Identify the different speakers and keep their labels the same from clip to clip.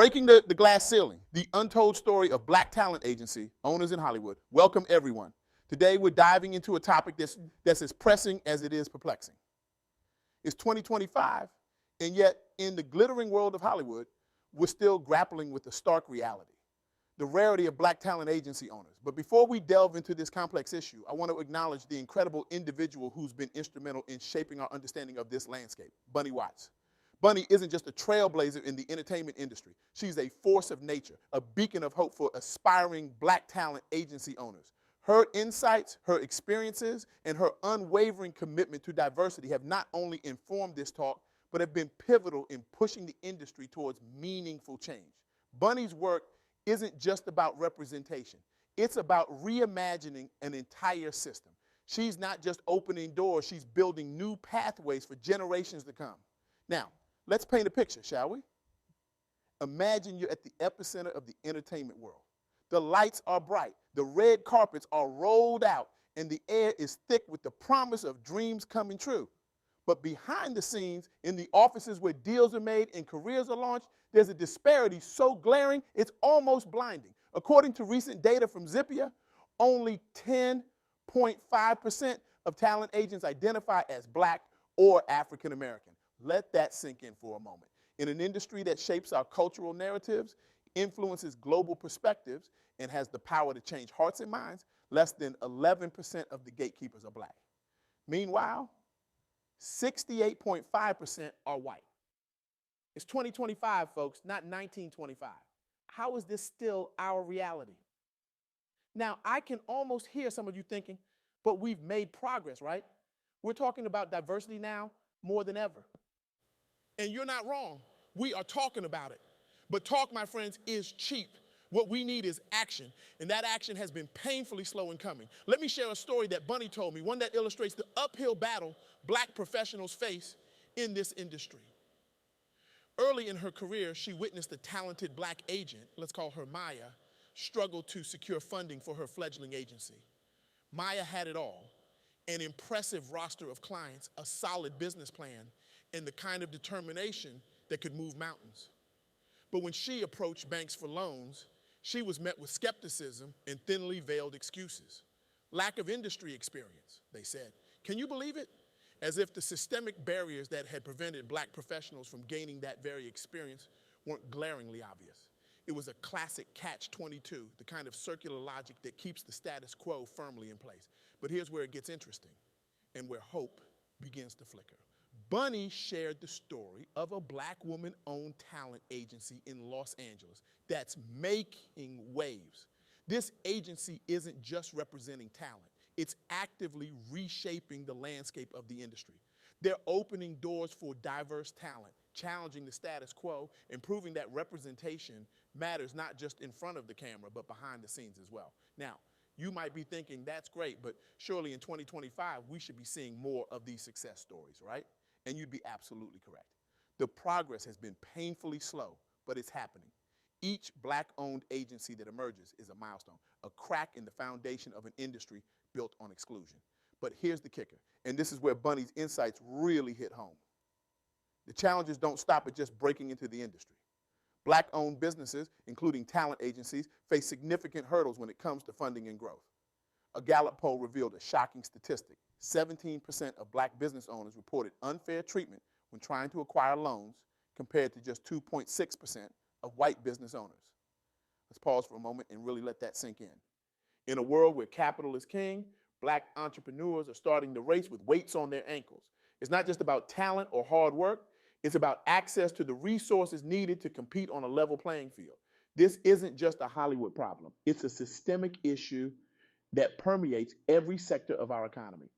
Speaker 1: Breaking the glass ceiling, the untold story of black talent agency owners in Hollywood. Welcome, everyone. Today, we're diving into a topic that's as pressing as it is perplexing. It's 2025, and yet in the glittering world of Hollywood, we're still grappling with the stark reality, the rarity of black talent agency owners. But before we delve into this complex issue, I want to acknowledge the incredible individual who's been instrumental in shaping our understanding of this landscape, Bunny Watts. Bunny isn't just a trailblazer in the entertainment industry. She's a force of nature, a beacon of hope for aspiring black talent agency owners. Her insights, her experiences, and her unwavering commitment to diversity have not only informed this talk, but have been pivotal in pushing the industry towards meaningful change. Bunny's work isn't just about representation. It's about reimagining an entire system. She's not just opening doors, she's building new pathways for generations to come. Now, let's paint a picture, shall we? Imagine you're at the epicenter of the entertainment world. The lights are bright, the red carpets are rolled out, and the air is thick with the promise of dreams coming true. But behind the scenes, in the offices where deals are made and careers are launched, there's a disparity so glaring it's almost blinding. According to recent data from Zippia, only 10.5% of talent agents identify as black or African American. Let that sink in for a moment. In an industry that shapes our cultural narratives, influences global perspectives, and has the power to change hearts and minds, less than 11% of the gatekeepers are black. Meanwhile, 68.5% are white. It's 2025, folks, not 1925. How is this still our reality? Now, I can almost hear some of you thinking, but we've made progress, right? We're talking about diversity now more than ever. And you're not wrong. We are talking about it. But talk, my friends, is cheap. What we need is action, and that action has been painfully slow in coming. Let me share a story that Bunny told me, one that illustrates the uphill battle black professionals face in this industry. Early in her career, she witnessed a talented black agent, let's call her Maya, struggle to secure funding for her fledgling agency. Maya had it all: an impressive roster of clients, a solid business plan, and the kind of determination that could move mountains. But when she approached banks for loans, she was met with skepticism and thinly veiled excuses. Lack of industry experience, they said. Can you believe it? As if the systemic barriers that had prevented black professionals from gaining that very experience weren't glaringly obvious. It was a classic catch-22, the kind of circular logic that keeps the status quo firmly in place. But here's where it gets interesting and where hope begins to flicker. Bunny shared the story of a black woman-owned talent agency in Los Angeles that's making waves. This agency isn't just representing talent. It's actively reshaping the landscape of the industry. They're opening doors for diverse talent, challenging the status quo, and proving that representation matters not just in front of the camera, but behind the scenes as well. Now, you might be thinking, that's great, but surely in 2025, we should be seeing more of these success stories, right? And you'd be absolutely correct. The progress has been painfully slow, but it's happening. Each black-owned agency that emerges is a milestone, a crack in the foundation of an industry built on exclusion. But here's the kicker, and this is where Bunny's insights really hit home. The challenges don't stop at just breaking into the industry. Black-owned businesses, including talent agencies, face significant hurdles when it comes to funding and growth. A Gallup poll revealed a shocking statistic. 17% of black business owners reported unfair treatment when trying to acquire loans, compared to just 2.6% of white business owners. Let's pause for a moment and really let that sink in. In a world where capital is king, black entrepreneurs are starting the race with weights on their ankles. It's not just about talent or hard work. It's about access to the resources needed to compete on a level playing field. This isn't just a Hollywood problem. It's a systemic issue that permeates every sector of our economy.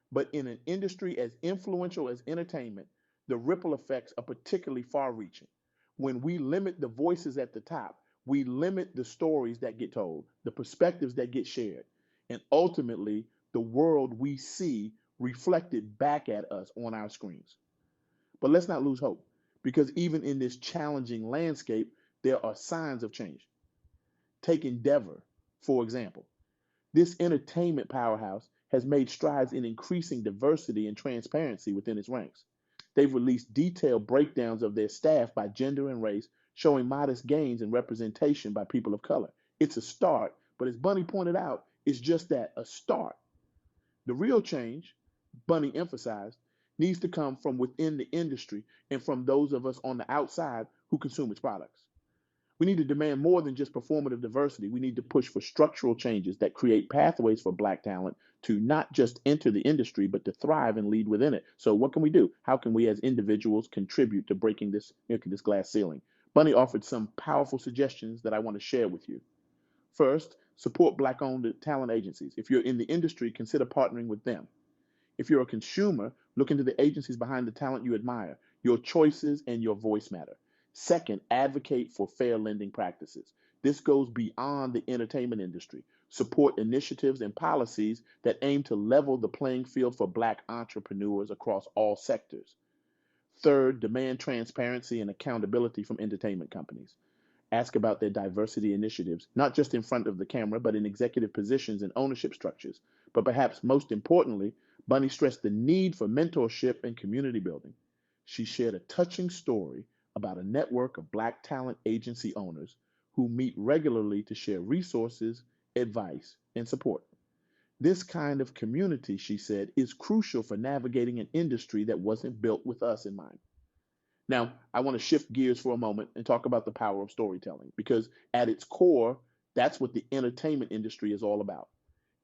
Speaker 1: But in an industry as influential as entertainment, the ripple effects are particularly far-reaching. When we limit the voices at the top, we limit the stories that get told, the perspectives that get shared, and ultimately the world we see reflected back at us on our screens. But let's not lose hope, because even in this challenging landscape, there are signs of change. Take Endeavor, for example. This entertainment powerhouse has made strides in increasing diversity and transparency within its ranks. They've released detailed breakdowns of their staff by gender and race,
Speaker 2: showing modest gains in representation by people of color. It's a start, but as Bunny pointed out, it's just that, a start. The real change, Bunny emphasized, needs to come from within the industry and from those of us on the outside who consume its products. We need to demand more than just performative diversity. We need to push for structural changes that create pathways for Black talent to not just enter the industry, but to thrive and lead within it. So, what can we do? How can we as individuals contribute to breaking this glass ceiling? Bunny offered some powerful suggestions that I want to share with you. First, support Black owned talent agencies. If you're in the industry, consider partnering with them. If you're a consumer, look into the agencies behind the talent you admire. Your choices and your voice matter. Second, advocate for fair lending practices. This goes beyond the entertainment industry. Support initiatives and policies that aim to level the playing field for Black entrepreneurs across all sectors. Third, demand transparency and accountability from entertainment companies. Ask about their diversity initiatives, not just in front of the camera, but in executive positions and ownership structures. But perhaps most importantly, Bunny stressed the need for mentorship and community building. She shared a touching story about a network of Black talent agency owners who meet regularly to share resources, advice, and support. This kind of community, she said, is crucial for navigating an industry that wasn't built with us in mind. Now, I want to shift gears for a moment and talk about the power of storytelling because at its core, that's what the entertainment industry is all about.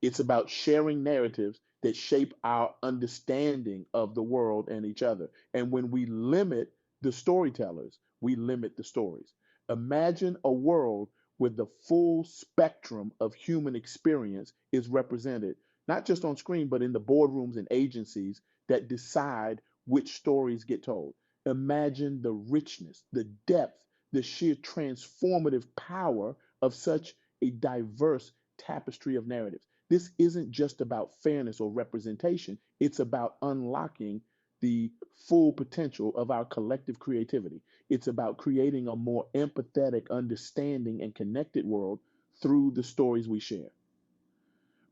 Speaker 2: It's about sharing narratives that shape our understanding of the world and each other. And when we limit the storytellers, we limit the stories. Imagine a world where the full spectrum of human experience is represented, not just on screen, but in the boardrooms and agencies that decide which stories get told. Imagine the richness, the depth, the sheer transformative power of such a diverse tapestry of narratives. This isn't just about fairness or representation, it's about unlocking the full potential of our collective creativity. It's about creating a more empathetic, understanding, and connected world through the stories we share.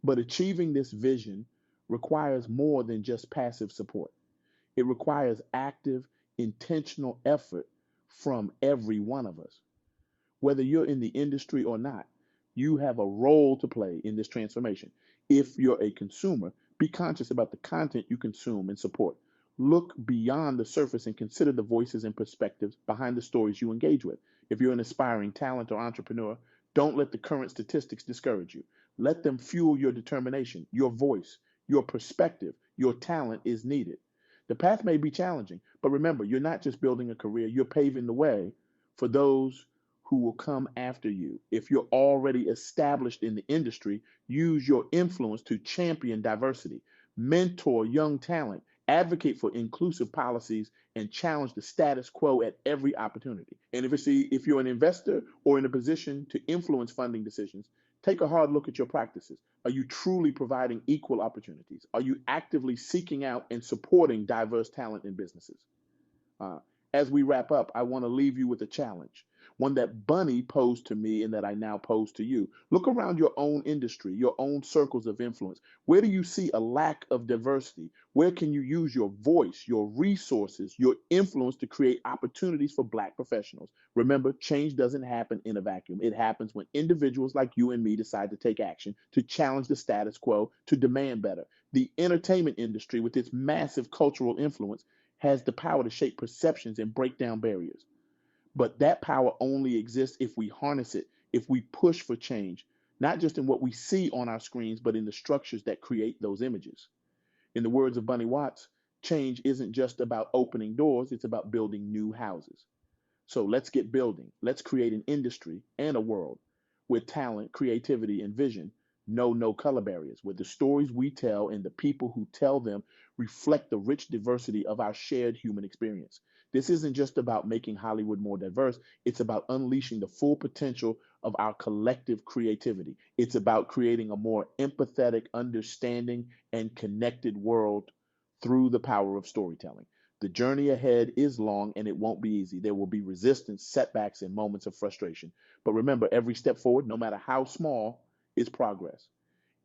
Speaker 2: But achieving this vision requires more than just passive support. It requires active, intentional effort from every one of us. Whether you're in the industry or not, you have a role to play in this transformation. If you're a consumer, be conscious about the content you consume and support. Look beyond the surface and consider the voices and perspectives behind the stories you engage with. If you're an aspiring talent or entrepreneur, don't let the current statistics discourage you. Let them fuel your determination, your voice, your perspective. Your talent is needed. The path may be challenging, but remember, you're not just building a career, you're paving the way for those who will come after you. If you're already established in the industry, use your influence to champion diversity, mentor young talent, advocate for inclusive policies, and challenge the status quo at every opportunity. And if you're an investor or in a position to influence funding decisions, take a hard look at your practices. Are you truly providing equal opportunities? Are you actively seeking out and supporting diverse talent in businesses? Uh, as we wrap up, I want to leave you with a challenge, one that Bunny posed to me and that I now pose to you. Look around your own industry, your own circles of influence. Where do you see a lack of diversity? Where can you use your voice, your resources, your influence to create opportunities for Black professionals? Remember, change doesn't happen in a vacuum. It happens when individuals like you and me decide to take action, to challenge the status quo, to demand better. The entertainment industry, with its massive cultural influence, has the power to shape perceptions and break down barriers. But that power only exists if we harness it, if we push for change, not just in what we see on our screens, but in the structures that create those images. In the words of Bunny Watts, change isn't just about opening doors, it's about building new houses. So let's get building. Let's create an industry and a world where talent, creativity, and vision know no color barriers, where the stories we tell and the people who tell them reflect the rich diversity of our shared human experience. This isn't just about making Hollywood more diverse, it's about unleashing the full potential of our collective creativity. It's about creating a more empathetic, understanding, and connected world through the power of storytelling. The journey ahead is long and it won't be easy. There will be resistance, setbacks, and moments of frustration. But remember, every step forward, no matter how small, is progress.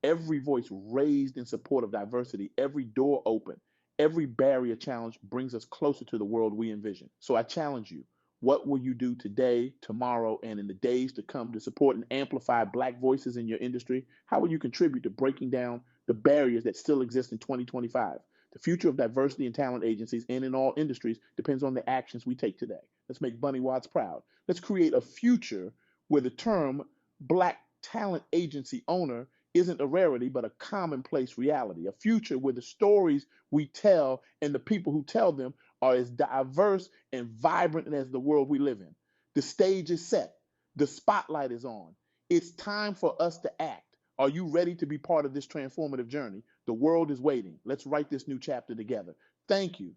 Speaker 2: Every voice raised in support of diversity, every door open, every barrier challenged brings us closer to the world we envision. So I challenge you, What will you do today, tomorrow, and in the days to come to support and amplify Black voices in your industry? How will you contribute to breaking down the barriers that still exist in 2025? The future of diversity and talent agencies and in all industries depends on the actions we take today. Let's make Bunny Watts proud. Let's create a future where the term Black talent agency owner isn't a rarity, but a commonplace reality. A future where the stories we tell and the people who tell them are as diverse and vibrant as the world we live in. The stage is set. The spotlight is on. It's time for us to act. Are you ready to be part of this transformative journey? The world is waiting. Let's write this new chapter together. Thank you